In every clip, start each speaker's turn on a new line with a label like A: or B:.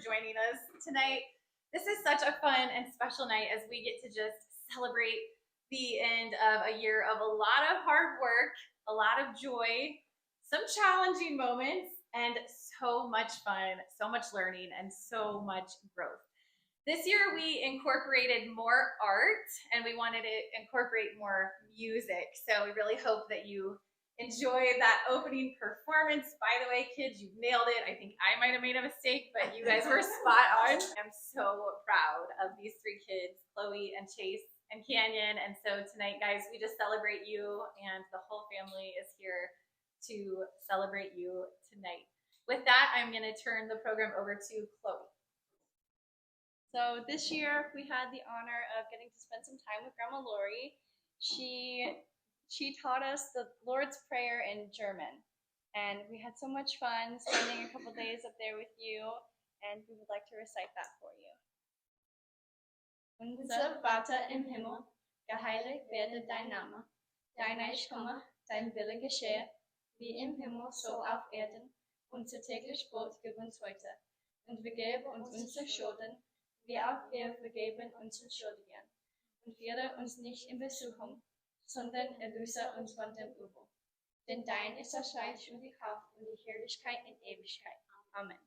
A: joining us tonight. This is such a fun and special night as we get to just celebrate the end of a year of a lot of hard work, a lot of joy, some challenging moments, and so much fun, so much learning, and so much growth. This year we incorporated more art and we wanted to incorporate more music. So we really hope that you enjoy that opening performance. By the way, kids, you nailed it. I think I might have made a mistake, but you guys were spot on. I'm so proud of these three kids, Chloe and Chase and Canyon. And so tonight, guys, we just celebrate you, and the whole family is here to celebrate you tonight. With that, I'm going to turn the program over to Chloe.
B: So this year we had the honor of getting to spend some time with Grandma Lori. She taught us the Lord's Prayer in German, and we had so much fun spending a couple days up there with you, and we would like to recite that for you. Unser Vater im Himmel, geheiligt werde dein Name. Dein Reich komme, dein Wille geschehe, wie im Himmel so auf Erden. Unser täglich Brot gib uns heute, und vergebe uns unsere Schulden, wie auch wir vergeben unseren Schuldigern. Und führe uns nicht in Versuchung, sondern erlöse uns von dem Übel. Denn dein ist das Reich und die Kraft und die Herrlichkeit in Ewigkeit. Amen.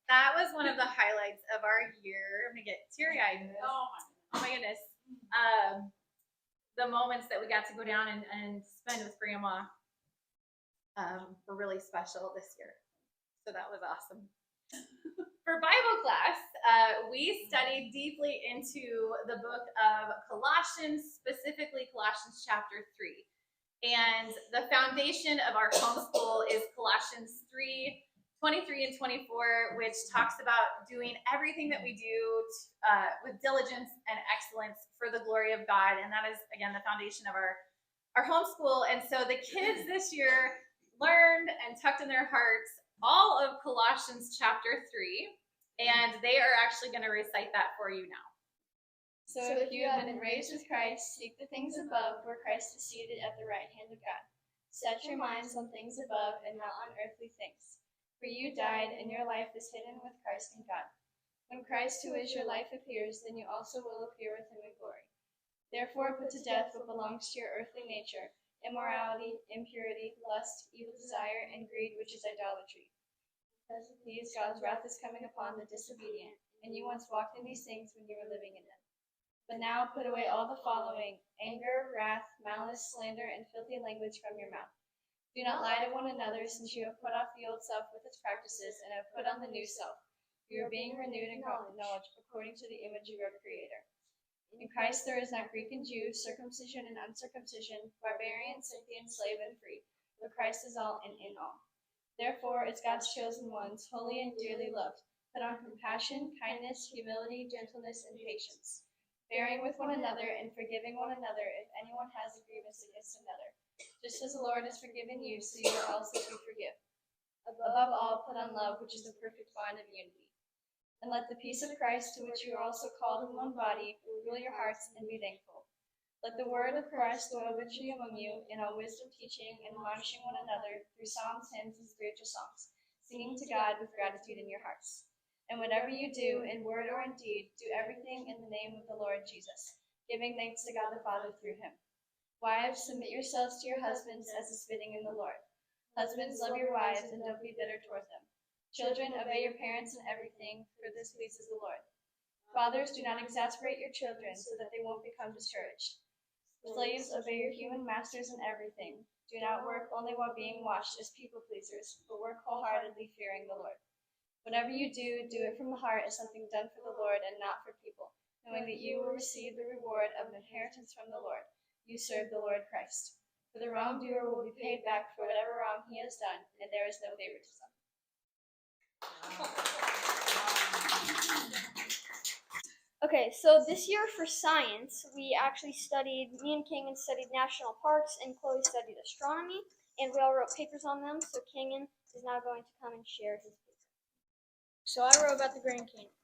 A: That was one of the highlights of our year. I'm gonna get teary-eyed. Oh my goodness. The moments that we got to go down and spend with Grandma were really special this year. So that was awesome. For Bible class, we studied deeply into the book of Colossians, specifically Colossians chapter 3. And the foundation of our homeschool is Colossians 3:23 and 24, which talks about doing everything that we do with diligence and excellence for the glory of God. And that is, again, the foundation of our homeschool. And so the kids this year learned and tucked in their hearts all of Colossians chapter 3, and they are actually going to recite that for you now.
B: So if you have been raised with Christ, seek the things above, where Christ is seated at the right hand of God. Set your minds on things above and not on earthly things. For you died, and your life is hidden with Christ in God. When Christ, who is your life, appears, then you also will appear with him in glory. Therefore put to death what belongs to your earthly nature: immorality, impurity, lust, evil desire, and greed, which is idolatry. Because of these, God's wrath is coming upon the disobedient, and you once walked in these things when you were living in them. But now put away all the following: anger, wrath, malice, slander, and filthy language from your mouth. Do not lie to one another, since you have put off the old self with its practices, and have put on the new self. You are being renewed in knowledge according to the image of your Creator. In Christ there is not Greek and Jew, circumcision and uncircumcision, barbarian, Scythian, slave and free, but Christ is all and in all. Therefore, as God's chosen ones, holy and dearly loved, put on compassion, kindness, humility, gentleness, and patience, bearing with one another and forgiving one another if anyone has a grievance against another. Just as the Lord has forgiven you, so you are also to forgive. Above all, put on love, which is the perfect bond of unity. And let the peace of Christ, to which you are also called in one body, rule your hearts, and be thankful. Let the word of Christ dwell richly among you, in all wisdom teaching and admonishing one another through psalms, hymns, and spiritual songs, singing to God with gratitude in your hearts. And whatever you do, in word or in deed, do everything in the name of the Lord Jesus, giving thanks to God the Father through him. Wives, submit yourselves to your husbands as is fitting in the Lord. Husbands, love your wives, and don't be bitter toward them. Children, obey your parents in everything, for this pleases the Lord. Fathers, do not exasperate your children, so that they won't become discouraged. Slaves, obey your human masters in everything. Do not work only while being watched as people pleasers, but work wholeheartedly, fearing the Lord. Whatever you do, do it from the heart as something done for the Lord and not for people, knowing that you will receive the reward of an inheritance from the Lord. You serve the Lord Christ. For the wrongdoer will be paid back for whatever wrong he has done, and there is no favoritism.
C: Okay, so this year for science, me and Kangan studied national parks, and Chloe studied astronomy, and we all wrote papers on them, so Kangan is now going to come and share his paper.
D: So I wrote about the Grand Canyon.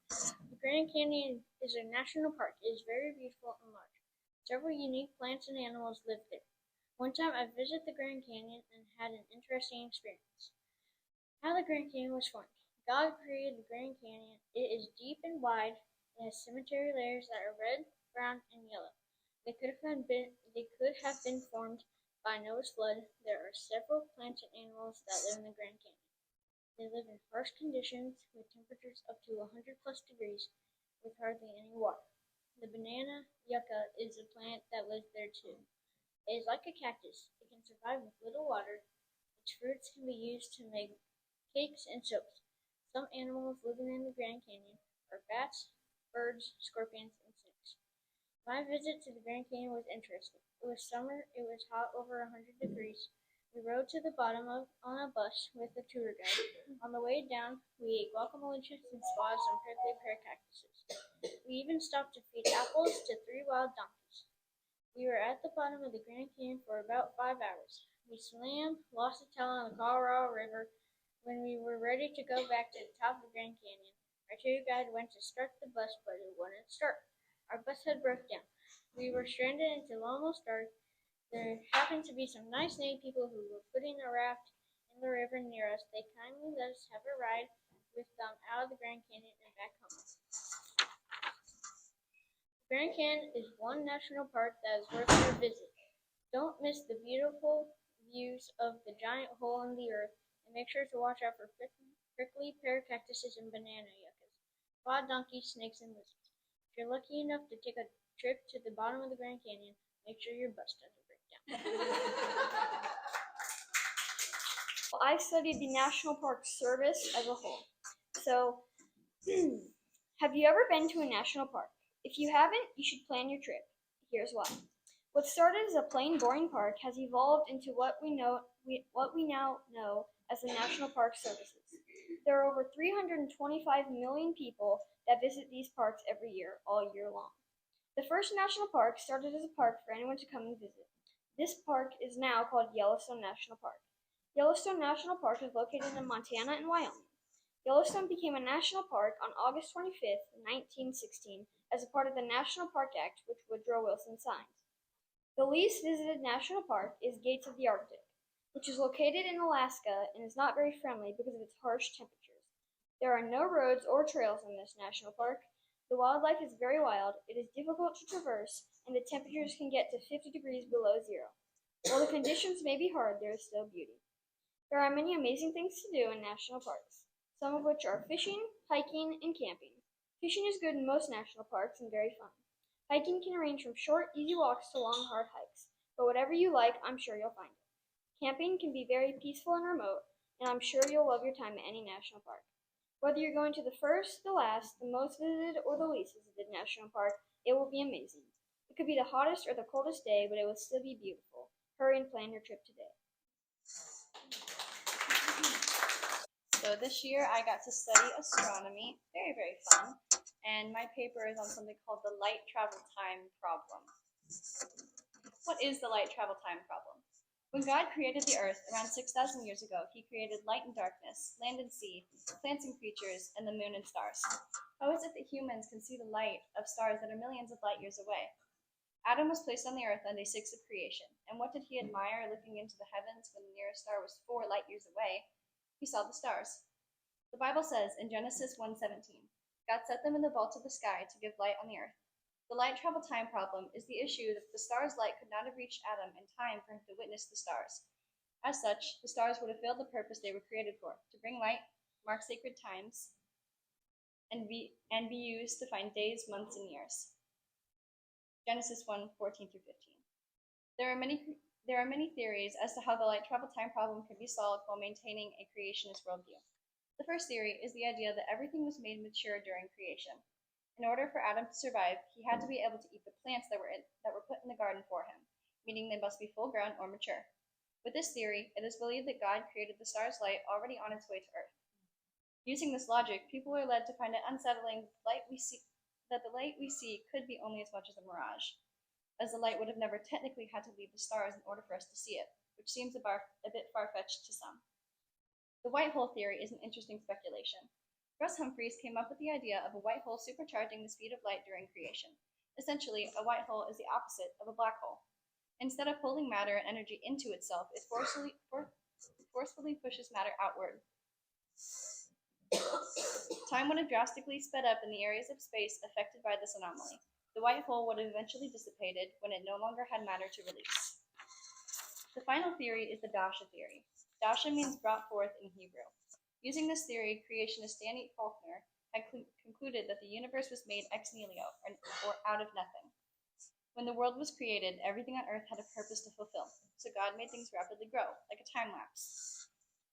D: The Grand Canyon is a national park. It is very beautiful and large. Several unique plants and animals live there. One time I visited the Grand Canyon and had an interesting experience. How the Grand Canyon was formed. God created the Grand Canyon. It is deep and wide. It has sedimentary layers that are red, brown, and yellow. They could have been formed by Noah's flood. There are several plants and animals that live in the Grand Canyon. They live in harsh conditions with temperatures up to 100 plus degrees with hardly any water. The banana yucca is a plant that lives there too. It is like a cactus. It can survive with little water. Its fruits can be used to make cakes and soaps. Some animals living in the Grand Canyon are bats, birds, scorpions, and snakes. My visit to the Grand Canyon was interesting. It was summer. It was hot, over 100 degrees. We rode to the bottom on a bus with a tour guide. On the way down, we ate guacamole chips and squash and prickly pear cactuses. We even stopped to feed apples to 3 wild donkeys. We were at the bottom of the Grand Canyon for about 5 hours. We swam, lost a towel in the Colorado River. When we were ready to go back to the top of the Grand Canyon, our tour guide went to start the bus, but it wouldn't start. Our bus had broke down. We were stranded until almost dark. There happened to be some nice native people who were putting a raft in the river near us. They kindly let us have a ride with them out of the Grand Canyon and back home. Grand Canyon is one national park that is worth your visit. Don't miss the beautiful views of the giant hole in the earth, and make sure to watch out for prickly pear cactuses and banana yuccas, wild donkeys, snakes, and lizards. If you're lucky enough to take a trip to the bottom of the Grand Canyon, make sure your bus doesn't break down.
C: I studied the National Park Service as a whole. So, have you ever been to a national park? If you haven't, you should plan your trip. Here's why. What started as a plain, boring park has evolved into what we now know as the National Park Services. There are over 325 million people that visit these parks every year, all year long. The first national park started as a park for anyone to come and visit. This park is now called Yellowstone National Park. Yellowstone National Park is located in Montana and Wyoming. Yellowstone became a national park on August 25, 1916, as a part of the National Park Act, which Woodrow Wilson signed. The least visited national park is Gates of the Arctic, which is located in Alaska and is not very friendly because of its harsh temperatures. There are no roads or trails in this national park. The wildlife is very wild, it is difficult to traverse, and the temperatures can get to 50 degrees below zero. While the conditions may be hard, there is still beauty. There are many amazing things to do in national parks, some of which are fishing, hiking, and camping. Fishing is good in most national parks and very fun. Hiking can range from short, easy walks to long, hard hikes, but whatever you like, I'm sure you'll find it. Camping can be very peaceful and remote, and I'm sure you'll love your time at any national park. Whether you're going to the first, the last, the most visited, or the least visited national park, it will be amazing. It could be the hottest or the coldest day, but it will still be beautiful. Hurry and plan your trip today.
B: So this year I got to study astronomy, very, very fun, and my paper is on something called the light travel time problem. What is the light travel time problem? When God created the earth around 6,000 years ago, he created light and darkness, land and sea, plants and creatures, and the moon and stars. How is it that humans can see the light of stars that are millions of light years away? Adam was placed on the earth on day 6 of creation, and what did he admire looking into the heavens when the nearest star was 4 light years away? He saw the stars. The Bible says in Genesis 1:17, God set them in the vault of the sky to give light on the earth. The light travel time problem is the issue that the star's light could not have reached Adam in time for him to witness the stars. As such, the stars would have failed the purpose they were created for, to bring light, mark sacred times, and be used to find days, months, and years. Genesis 1:14-15. There are many theories as to how the light travel time problem could be solved while maintaining a creationist worldview. The first theory is the idea that everything was made mature during creation. In order for Adam to survive, he had to be able to eat the plants that were put in the garden for him, meaning they must be full grown or mature. With this theory, it is believed that God created the star's light already on its way to Earth. Using this logic, people are led to find it unsettling that the light we see could be only as much as a mirage, as the light would have never technically had to leave the stars in order for us to see it, which seems a bit far-fetched to some. The white hole theory is an interesting speculation. Russ Humphreys came up with the idea of a white hole supercharging the speed of light during creation. Essentially, a white hole is the opposite of a black hole. Instead of pulling matter and energy into itself, it forcefully pushes matter outward. Time would have drastically sped up in the areas of space affected by this anomaly. The white hole would have eventually dissipated when it no longer had matter to release. The final theory is the Dasha theory. Dasha means brought forth in Hebrew. Using this theory, creationist Danny Faulkner had concluded that the universe was made ex nihilo, or out of nothing. When the world was created, everything on earth had a purpose to fulfill, so God made things rapidly grow, like a time lapse.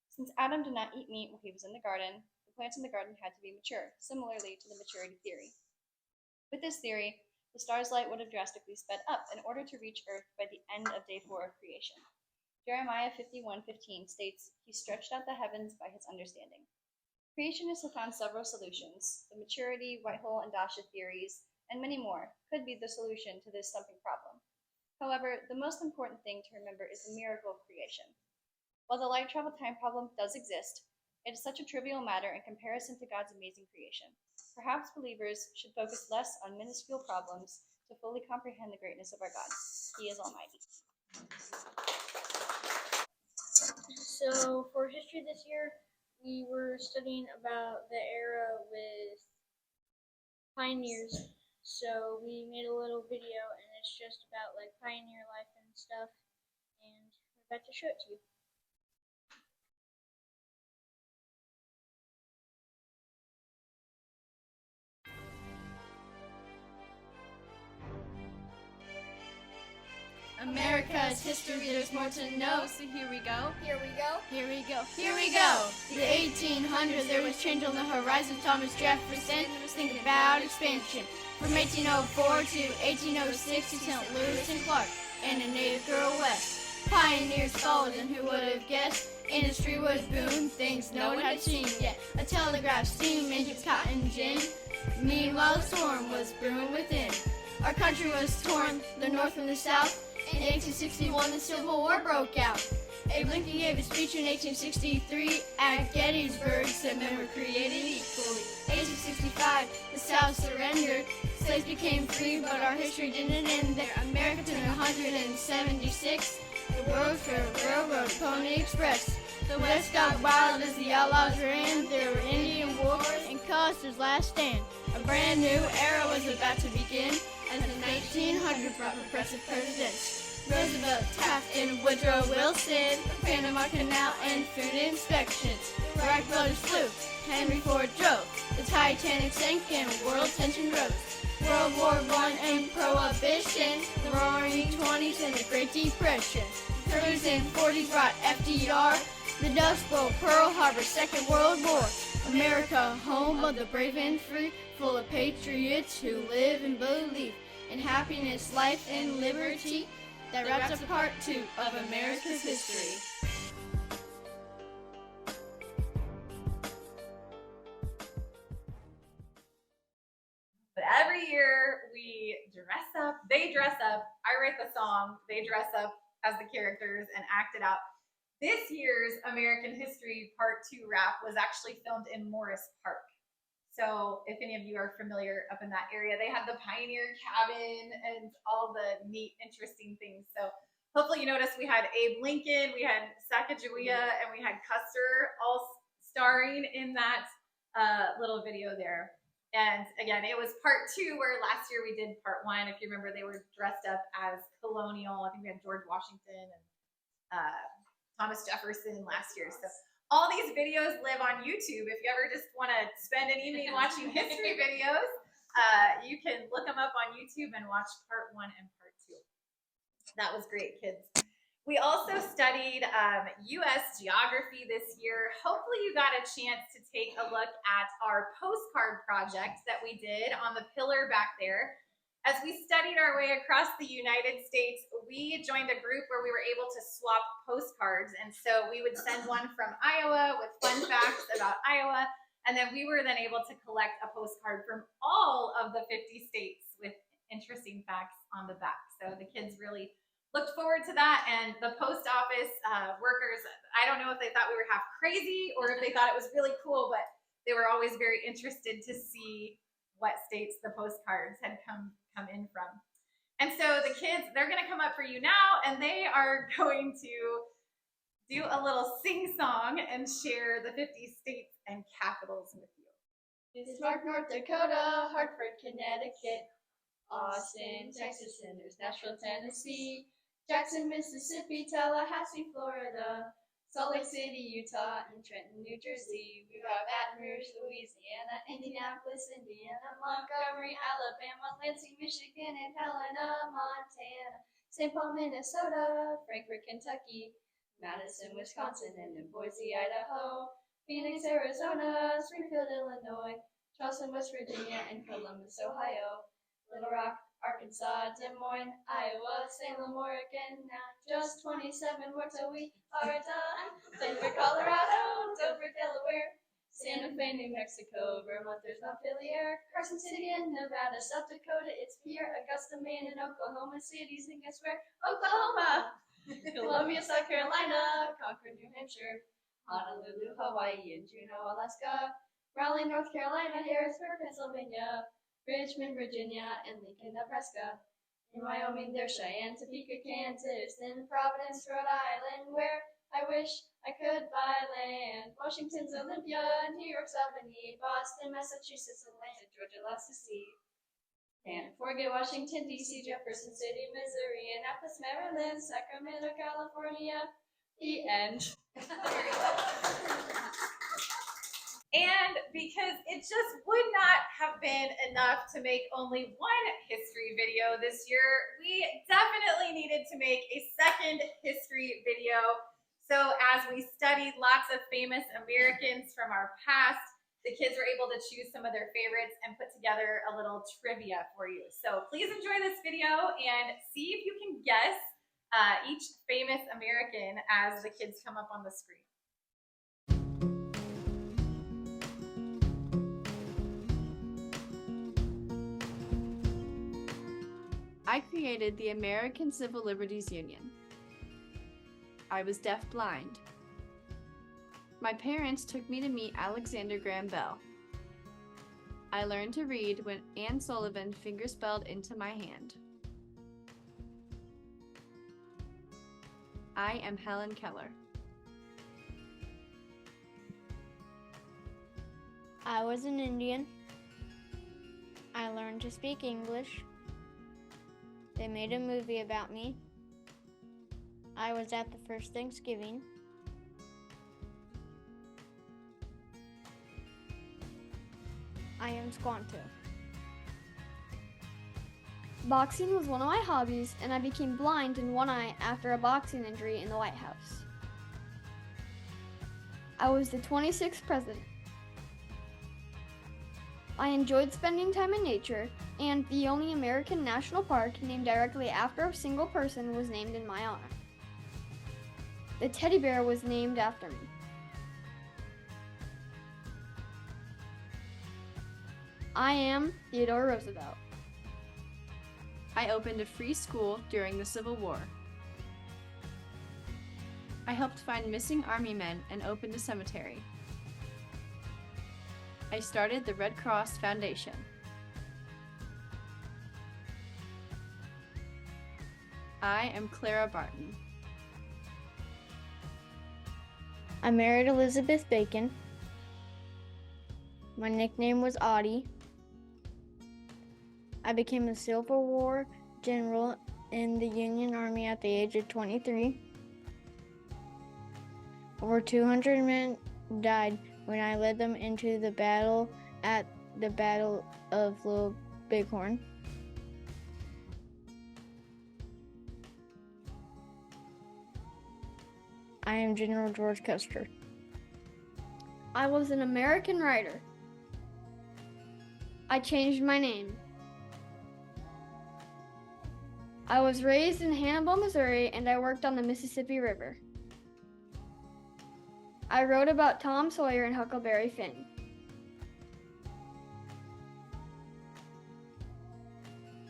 B: Since Adam did not eat meat while he was in the garden, the plants in the garden had to be mature, similarly to the maturity theory. With this theory, the star's light would have drastically sped up in order to reach Earth by the end of day 4 of creation. Jeremiah 51:15 states, "He stretched out the heavens by his understanding." Creationists have found several solutions. The maturity, white hole, and Dasha theories, and many more, could be the solution to this stumping problem. However, the most important thing to remember is the miracle of creation. While the light travel time problem does exist, it is such a trivial matter in comparison to God's amazing creation. Perhaps believers should focus less on minuscule problems to fully comprehend the greatness of our God. He is almighty.
D: So for history this year, we were studying about the era with pioneers. So we made a little video, and it's just about like pioneer life and stuff, and we're about to show it to you.
B: America's history, there's more to know, so here we go.
C: Here we go.
B: Here we go. Here we go. The 1800s, there was change on the horizon. Thomas Jefferson was thinking about expansion. From 1804 to 1806 to St. Louis and Clark and a native girl west. Pioneers followed, and who would have guessed? Industry was boom, things no one had seen yet. A telegraph, steam engine, cotton gin. Meanwhile, a storm was brewing within. Our country was torn, the north from the south. In 1861, the Civil War broke out. Abe Lincoln gave a speech in 1863 at Gettysburg, said men were created equally. 1865, the South surrendered. Slaves became free, but our history didn't end there. America turned 176. The World's Fair Railroad, Pony Express. The West got wild as the outlaws ran. There were Indian wars and Custer's last stand. A brand new era was about to begin as the 1900s brought progressive presidents. Roosevelt, Taft, and Woodrow Wilson, Panama Canal, and food inspections. Wright brothers flew, Henry Ford drove, the Titanic sank, and world tension rose. World War I and Prohibition, the Roaring '20s and the Great Depression. Cruising 40s brought FDR, the Dust Bowl, Pearl Harbor, Second World War. America, home of the brave and free, full of patriots who live and believe in happiness, life, and liberty. That wraps up part 2 of America's history.
A: But every year we dress up, they dress up, I write the song, they dress up as the characters and act it out. This year's American History Part 2 wrap was actually filmed in Morris Park. So if any of you are familiar up in that area, they had the Pioneer Cabin and all the neat, interesting things. So hopefully you noticed we had Abe Lincoln, we had Sacagawea, and we had Custer all starring in that little video there. And again, it was part 2 where last year we did part 1. If you remember, they were dressed up as colonial. I think we had George Washington and Thomas Jefferson last year. So all these videos live on YouTube. If you ever just want to spend an evening watching history videos, you can look them up on YouTube and watch part 1 and part 2. That was great, kids. We also studied U.S. geography this year. Hopefully you got a chance to take a look at our postcard project that we did on the pillar back there. As we studied our way across the United States, we joined a group where we were able to swap postcards. And so we would send one from Iowa with fun facts about Iowa. And then we were then able to collect a postcard from all of the 50 states with interesting facts on the back. So the kids really looked forward to that. And the post office workers, I don't know if they thought we were half crazy or if they thought it was really cool, but they were always very interested to see what states the postcards had come in from. And so the kids, they're going to come up for you now, and they are going to do a little sing-song and share the 50 states and capitals with you.
B: Bismarck, North Dakota, Hartford, Connecticut, Austin, Texas, and there's Nashville, Tennessee, Jackson, Mississippi, Tallahassee, Florida, Salt Lake City, Utah, and Trenton, New Jersey. We've got Baton Rouge, Louisiana, Indianapolis, Indiana, Montgomery, Alabama, Lansing, Michigan, and Helena, Montana, St. Paul, Minnesota, Frankfort, Kentucky, Madison, Wisconsin, and in Boise, Idaho, Phoenix, Arizona, Springfield, Illinois, Charleston, West Virginia, and Columbus, Ohio, Little Rock, Arkansas, Des Moines, Iowa, Salem, Oregon. Now just 27 more till we are done. Denver, Colorado, Dover, Delaware, Santa Fe, New Mexico, Vermont, there's Montpelier, Carson City in Nevada, South Dakota, it's Pierre, Augusta, Maine, and Oklahoma cities, and guess where? Oklahoma! Columbia, South Carolina, Concord, New Hampshire, Honolulu, Hawaii, and Juneau, Alaska, Raleigh, North Carolina, Harrisburg, Pennsylvania, Richmond, Virginia, and Lincoln, Nebraska. In Wyoming, there's Cheyenne, Topeka, Kansas, and Providence, Rhode Island, where I wish I could buy land. Washington's Olympia, New York's Albany, Boston, Massachusetts, Atlanta, Georgia, lots to see. Can't forget Washington, D.C., Jefferson City, Missouri, Annapolis, Maryland, Sacramento, California. The end.
A: And because it just would not have been enough to make only one history video this year, we definitely needed to make a second history video. So as we studied lots of famous Americans from our past, the kids were able to choose some of their favorites and put together a little trivia for you. So please enjoy this video and see if you can guess each famous American as the kids come up on the screen.
E: I created the American Civil Liberties Union. I was deaf-blind. My parents took me to meet Alexander Graham Bell. I learned to read when Anne Sullivan fingerspelled into my hand. I am Helen Keller.
D: I was an Indian. I learned to speak English. They made a movie about me. I was at the first Thanksgiving. I am Squanto.
C: Boxing was one of my hobbies, and I became blind in one eye after a boxing injury in the White House. I was the 26th president. I enjoyed spending time in nature, and the only American national park named directly after a single person was named in my honor. The teddy bear was named after me. I am Theodore Roosevelt.
E: I opened a free school during the Civil War. I helped find missing Army men and opened a cemetery. I started the Red Cross Foundation. I am Clara Barton.
D: I married Elizabeth Bacon. My nickname was Audie. I became a Civil War general in the Union Army at the age of 23. Over 200 men died when I led them into the battle at the Battle of Little Bighorn. I am General George Custer.
C: I was an American writer. I changed my name. I was raised in Hannibal, Missouri, and I worked on the Mississippi River. I wrote about Tom Sawyer and Huckleberry Finn.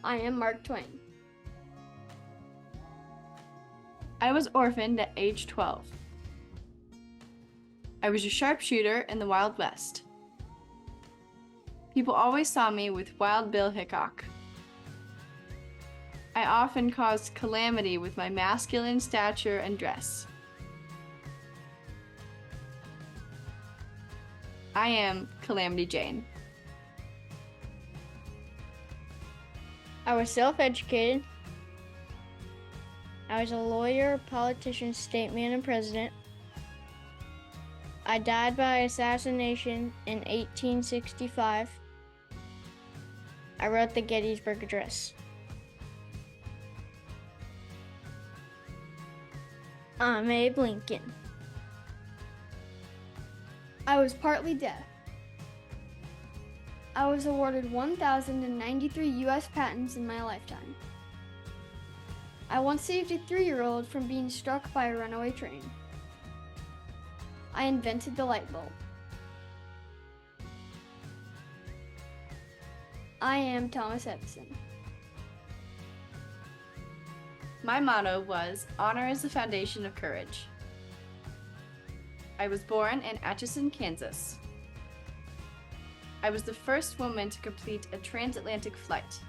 C: I am Mark Twain.
E: I was orphaned at age 12. I was a sharpshooter in the Wild West. People always saw me with Wild Bill Hickok. I often caused calamity with my masculine stature and dress. I am Calamity Jane.
D: I was self-educated. I was a lawyer, politician, statesman, and president. I died by assassination in 1865. I wrote the Gettysburg Address. I'm Abe Lincoln.
C: I was partly deaf. I was awarded 1,093 U.S. patents in my lifetime. I once saved a 3-year-old from being struck by a runaway train. I invented the light bulb. I am Thomas Edison.
E: My motto was, "Honor is the foundation of courage." I was born in Atchison, Kansas. I was the first woman to complete a transatlantic flight.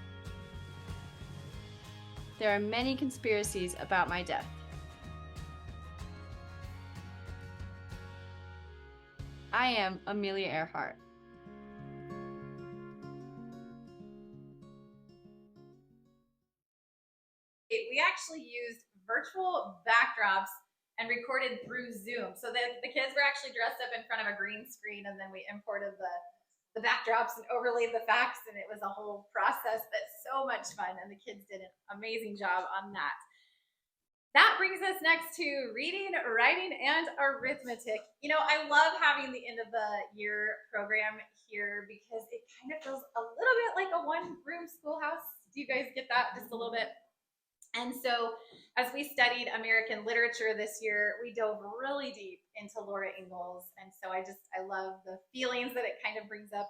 E: There are many conspiracies about my death. I am Amelia Earhart.
A: We actually used virtual backdrops and recorded through Zoom. So that the kids were actually dressed up in front of a green screen, and then we imported the backdrops and overlaid the facts, and it was a whole process that's so much fun, and the kids did an amazing job on that. That brings us next to reading, writing, and arithmetic. You know, I love having the end of the year program here because it kind of feels a little bit like a one-room schoolhouse. Do you guys get that just a little bit? And so as we studied American literature this year, we dove really deep into Laura Ingalls. And so I love the feelings that it kind of brings up.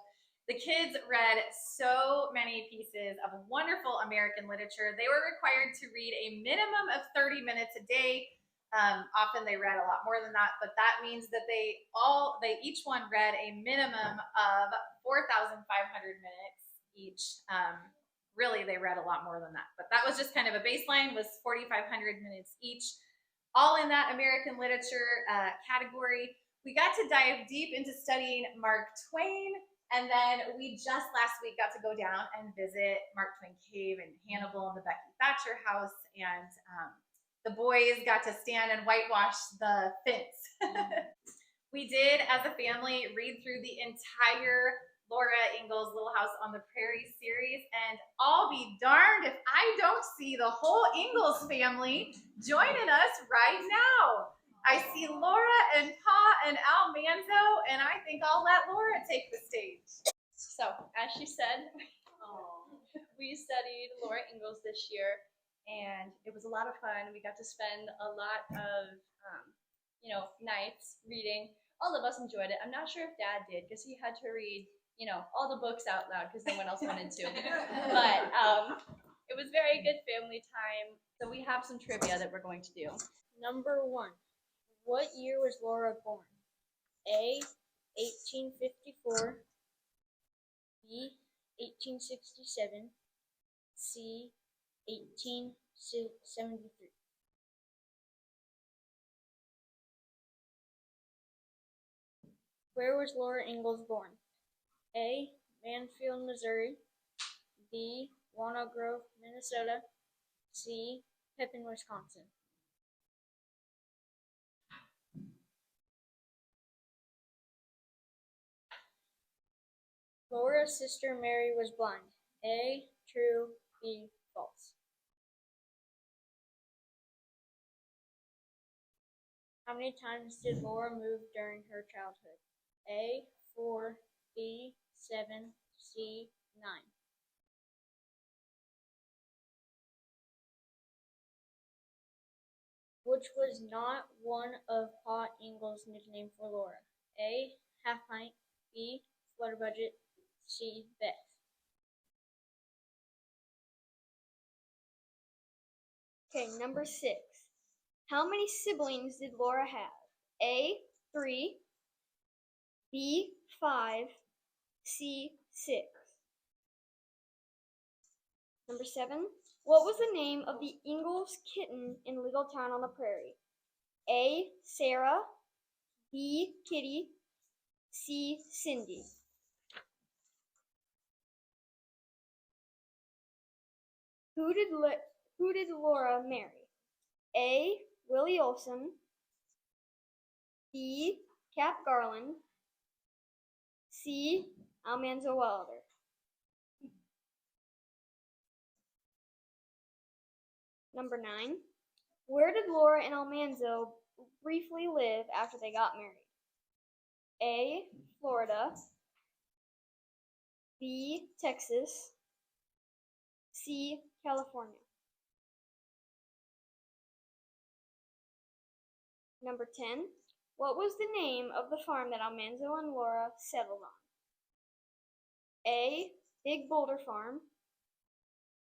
A: The kids read so many pieces of wonderful American literature. They were required to read a minimum of 30 minutes a day. Often they read a lot more than that, but that means that they each one read a minimum of 4,500 minutes each. Really, they read a lot more than that, but that was just kind of a baseline, was 4,500 minutes each, all in that American literature category. We got to dive deep into studying Mark Twain, and then we just last week got to go down and visit Mark Twain Cave and Hannibal and the Becky Thatcher house, and the boys got to stand and whitewash the fence. We did, as a family, read through the entire Laura Ingalls Little House on the Prairie series, and I'll be darned if I don't see the whole Ingalls family joining us right now. I see Laura and Pa and Al Manzo, and I think I'll let Laura take the stage.
B: So, as she said, we studied Laura Ingalls this year, and it was a lot of fun. We got to spend a lot of, nights reading. All of us enjoyed it. I'm not sure if Dad did, because he had to read all the books out loud because no one else wanted to. But it was very good family time. So we have some trivia that we're going to do.
D: Number 1. What year was Laura born? A. 1854. B. 1867. C. 1873. Where was Laura Ingalls born? A. Mansfield, Missouri. B. Walnut Grove, Minnesota. C. Pepin, Wisconsin. Laura's sister Mary was blind. A. True. B. False. How many times did Laura move during her childhood? A. 4. B. 7. C. 9. Which was not one of Pa Ingalls' nickname for Laura? A. Half Pint. B. Flutter Budget. C. Beth.
C: Okay, number 6. How many siblings did Laura have? A. 3. B. 5. C. 6. Number 7. What was the name of the Ingalls kitten in Little Town on the Prairie? A. Sarah, B. Kitty, C. Cindy. Who did Laura marry? A. Willie Olson, B. Cap Garland, C. Almanzo Wilder. Number 9. Where did Laura and Almanzo briefly live after they got married? A. Florida, B. Texas, C. California. Number 10. What was the name of the farm that Almanzo and Laura settled on? A. Big Boulder Farm,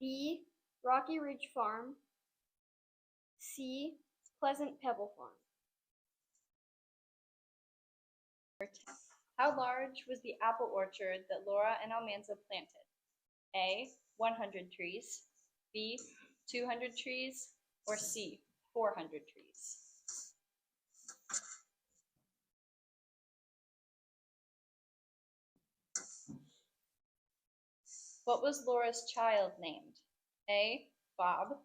C: B. Rocky Ridge Farm, C. Pleasant Pebble Farm.
E: How large was the apple orchard that Laura and Almanzo planted? A. 100 trees, B. 200 trees, or C. 400 trees? What was Laura's child named? A. Bob,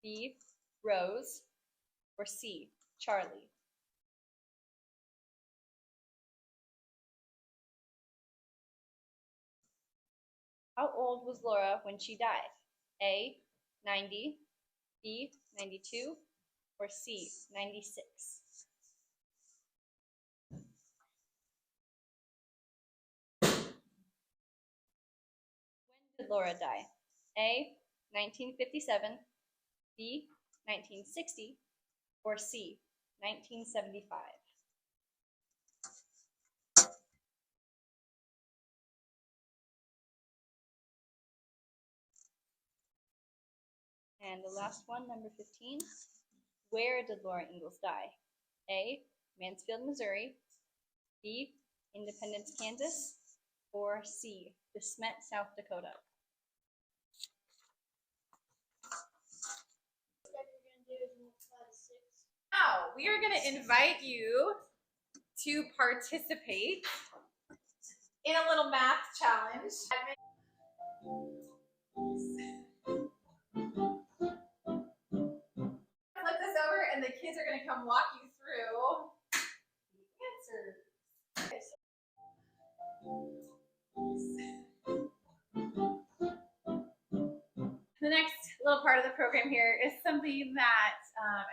E: B. Rose, or C. Charlie? How old was Laura when she died? A. 90, B. 92, or C. 96? When did Laura die? A. 1957, B. 1960, or C. 1975? And the last one, number 15. Where did Laura Ingalls die? A. Mansfield, Missouri, B. Independence, Kansas, or C. De Smet, South Dakota?
A: Now, we are going to invite you to participate in a little math challenge. Flip this over and the kids are going to come walk you through the answers. The next little part of the program here is something that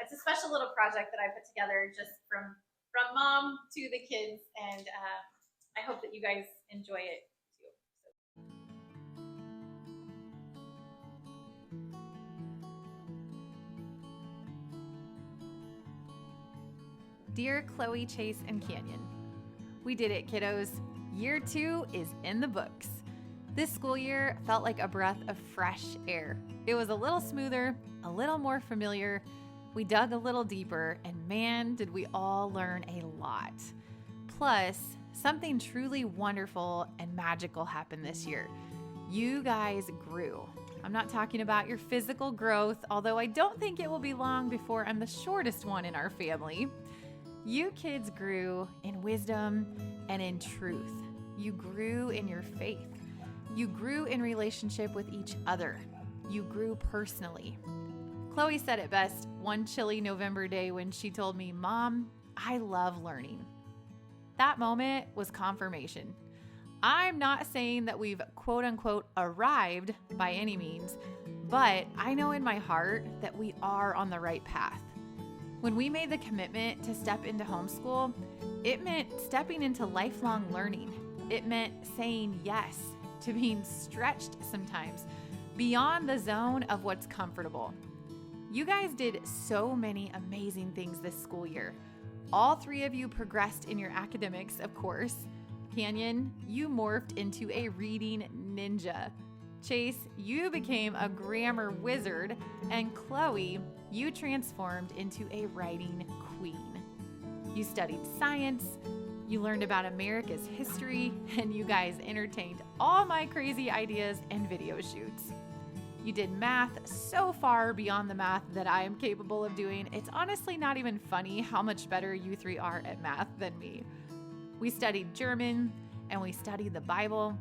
A: it's a special little project that I put together just from mom to the kids, and I hope that you guys enjoy it too.
F: Dear Chloe, Chase, and Canyon, we did it, kiddos. Year 2 is in the books. This school year felt like a breath of fresh air. It was a little smoother, a little more familiar. We dug a little deeper, and man, did we all learn a lot. Plus, something truly wonderful and magical happened this year. You guys grew. I'm not talking about your physical growth, although I don't think it will be long before I'm the shortest one in our family. You kids grew in wisdom and in truth. You grew in your faith. You grew in relationship with each other. You grew personally. Chloe said it best one chilly November day when she told me, "Mom, I love learning." That moment was confirmation. I'm not saying that we've quote unquote arrived by any means, but I know in my heart that we are on the right path. When we made the commitment to step into homeschool, it meant stepping into lifelong learning. It meant saying yes to being stretched sometimes beyond the zone of what's comfortable. You guys did so many amazing things this school year. All 3 of you progressed in your academics, of course. Canyon, you morphed into a reading ninja. Chase, you became a grammar wizard. And Chloe, you transformed into a writing queen. You studied science, you learned about America's history, and you guys entertained all my crazy ideas and video shoots. You did math so far beyond the math that I am capable of doing. It's honestly not even funny how much better you three are at math than me. We studied German and we studied the Bible.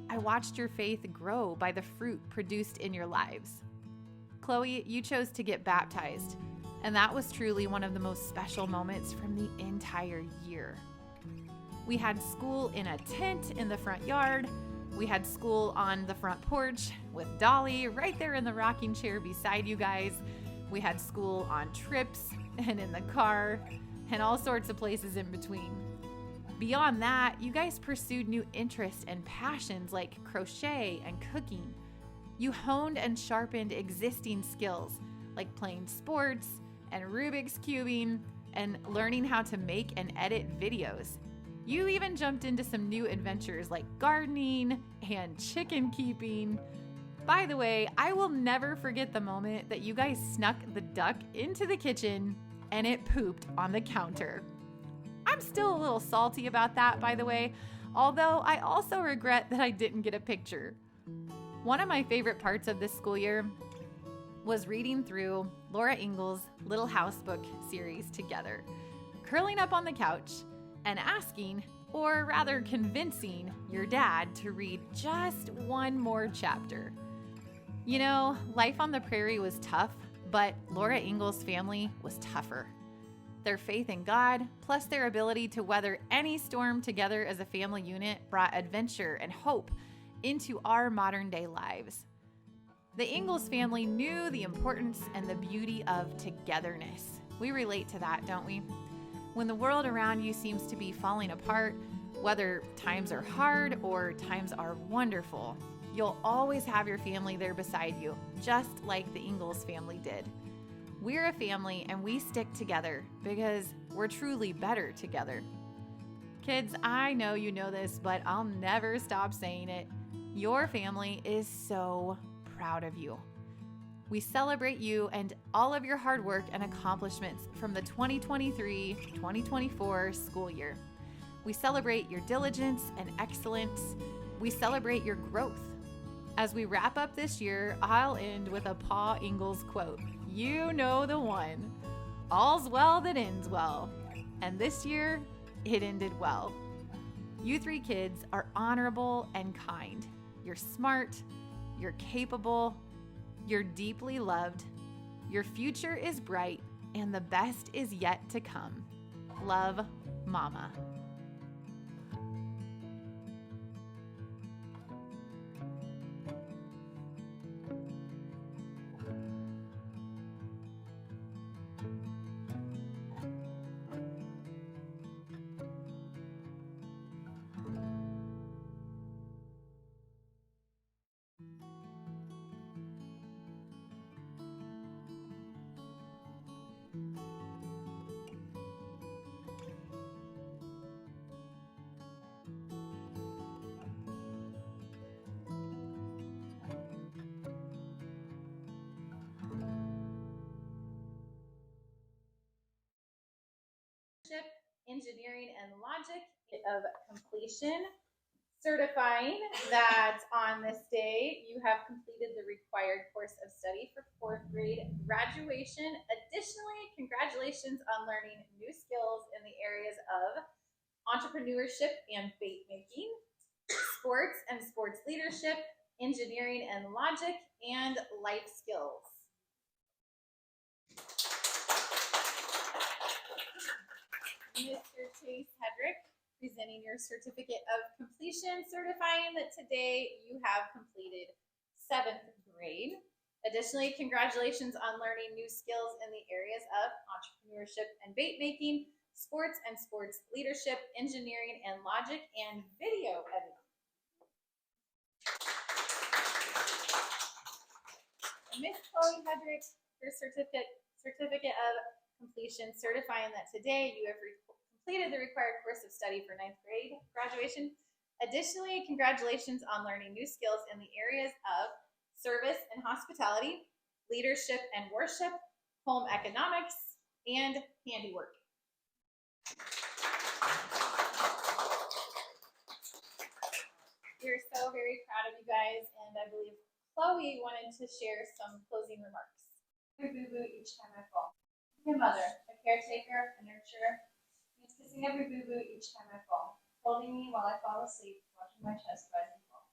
F: I watched your faith grow by the fruit produced in your lives. Chloe, you chose to get baptized, and that was truly one of the most special moments from the entire year. We had school in a tent in the front yard. We had school on the front porch with Dolly right there in the rocking chair beside you guys. We had school on trips and in the car and all sorts of places in between. Beyond that, you guys pursued new interests and passions like crochet and cooking. You honed and sharpened existing skills like playing sports and Rubik's cubing and learning how to make and edit videos. You even jumped into some new adventures like gardening and chicken keeping. By the way, I will never forget the moment that you guys snuck the duck into the kitchen and it pooped on the counter. I'm still a little salty about that, by the way, although I also regret that I didn't get a picture. One of my favorite parts of this school year was reading through Laura Ingalls' Little House book series together, curling up on the couch and asking, or rather convincing, your dad to read just one more chapter. You know, life on the prairie was tough, but Laura Ingalls' family was tougher. Their faith in God, plus their ability to weather any storm together as a family unit, brought adventure and hope into our modern day lives. The Ingalls family knew the importance and the beauty of togetherness. We relate to that, don't we? When the world around you seems to be falling apart, whether times are hard or times are wonderful, you'll always have your family there beside you, just like the Ingalls family did. We're a family and we stick together because we're truly better together. Kids, I know you know this, but I'll never stop saying it. Your family is so proud of you. We celebrate you and all of your hard work and accomplishments from the 2023-2024 school year. We celebrate your diligence and excellence. We celebrate your growth. As we wrap up this year, I'll end with a Pa Ingalls quote. You know the one. All's well that ends well. And this year, it ended well. You three kids are honorable and kind. You're smart, you're capable, you're deeply loved, your future is bright, and the best is yet to come. Love, Mama.
A: Engineering and logic of completion, certifying that on this day you have completed the required course of study for 4th grade graduation. Additionally, congratulations on learning new skills in the areas of entrepreneurship and bait making, sports and sports leadership, engineering and logic, and life skills. Mr. Chase Hedrick, presenting your certificate of completion, certifying that today you have completed 7th grade. Additionally, congratulations on learning new skills in the areas of entrepreneurship and bait making, sports and sports leadership, engineering and logic, and video editing. Miss Chloe Hedrick, your certificate of completion, certifying that today you have completed the required course of study for 9th grade graduation. Additionally, congratulations on learning new skills in the areas of service and hospitality, leadership and worship, home economics, and handiwork. We're so very proud of you guys, and I believe Chloe wanted to share some closing remarks.
B: Every boo-boo each time I fall. Your mother, a caretaker, a nurturer, means kissing every boo-boo each time I fall, holding me while I fall asleep, watching my chest rise and fall.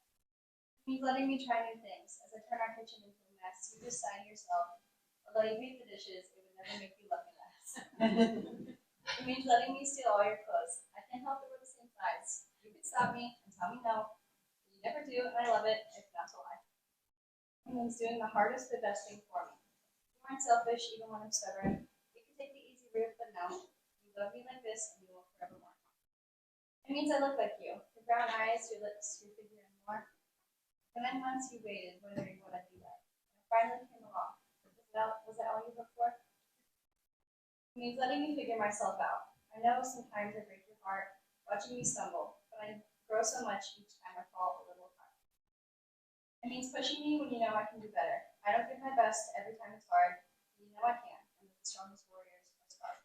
B: It means letting me try new things. As I turn our kitchen into a mess, you just sigh to yourself. Although you hate the dishes, it would never make you love me less. It means letting me steal all your clothes. I can't help that we're the same size. You could stop me and tell me no, but you never do, and I love it, if not a lie. It means doing the hardest but best thing for me. You aren't selfish even when I'm stubborn. You can take the easy route, but no. You love me like this, and you will forevermore. It means I look like you. Your brown eyes, your lips, your figure, and more. For 9 months you waited, wondering what I'd be like. And I finally came along. Was that all you looked for? It means letting me figure myself out. I know sometimes I break your heart, watching me stumble, but I grow so much each time I fall a little apart. It means pushing me when you know I can do better. I don't give my best every time it's hard, but you know I can, and that the strongest warriors are scarred.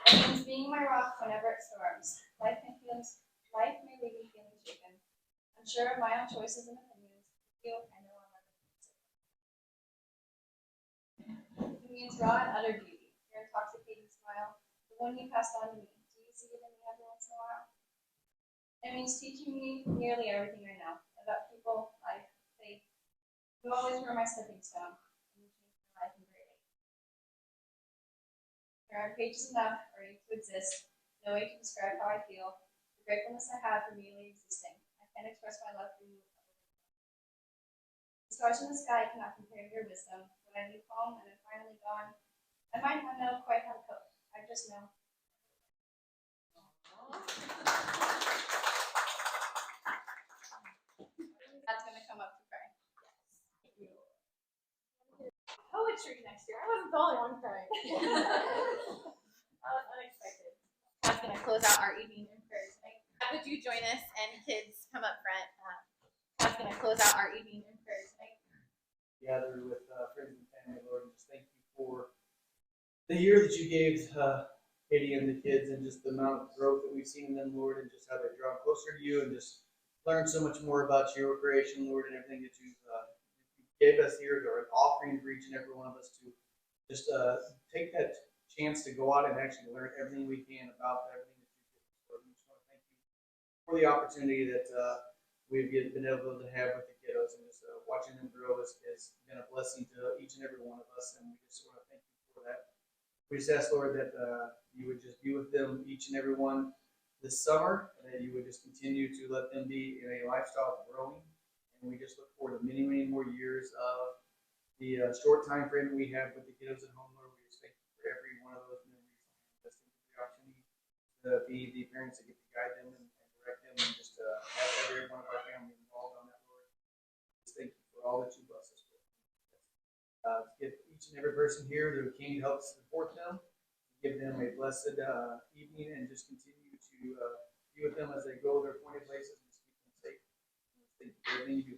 B: It means being my rock whenever it storms. Life may leave me feeling shaken, unsure of my own choices and opinions. With you, I know I'll never be safe. It means raw and utter beauty. Your intoxicating smile, the one you passed on to me. Do you see it in me every once in a while? It means teaching me nearly everything I know about people, life, faith. You always were my stepping stone, and you changed my life in great ways. There aren't pages enough or ink to exist, no way to describe how I feel, the gratefulness I have for merely existing. I can't express my love for you. The stars in the sky cannot compare to your wisdom. When I leave home and I'm finally gone, I might not know quite how to cope. I just know. That's gonna come up to cry.
A: Poetry next year. I wasn't the only one crying. That was unexpected. That's going to close out our evening in prayer tonight. Would you join us and kids come up front? That's going to close out our evening in prayer tonight.
G: Gather with friends and family, Lord, and just thank you for the year that you gave Katie and the kids, and just the amount of growth that we've seen in them, Lord, and just how they've drawn closer to you, and just learned so much more about your creation, Lord, and everything that you gave us here, or an offering for each and every one of us to just take that chance to go out and actually learn everything we can about everything that you give us, Lord. We just want to thank you for the opportunity that we've been able to have with the kiddos, and just watching them grow has been a blessing to each and every one of us, and we just want to thank you for that. We just ask, Lord, that you would just be with them, each and every one, this summer, and that you would just continue to let them be in a lifestyle of growing. And we just look forward to many, many more years of the short time frame that we have with the kiddos at home, Lord. We just thank you for every one of those memories, and just thank you for the opportunity to be the parents that get to guide them and direct them, and just have every one of our family involved on that, Lord. Just thank you for all that you bless us with. Get each and every person here that can help support them, give them a blessed evening, and just continue to be with them as they go their appointed places, and just keep them safe. Thank you for everything you do.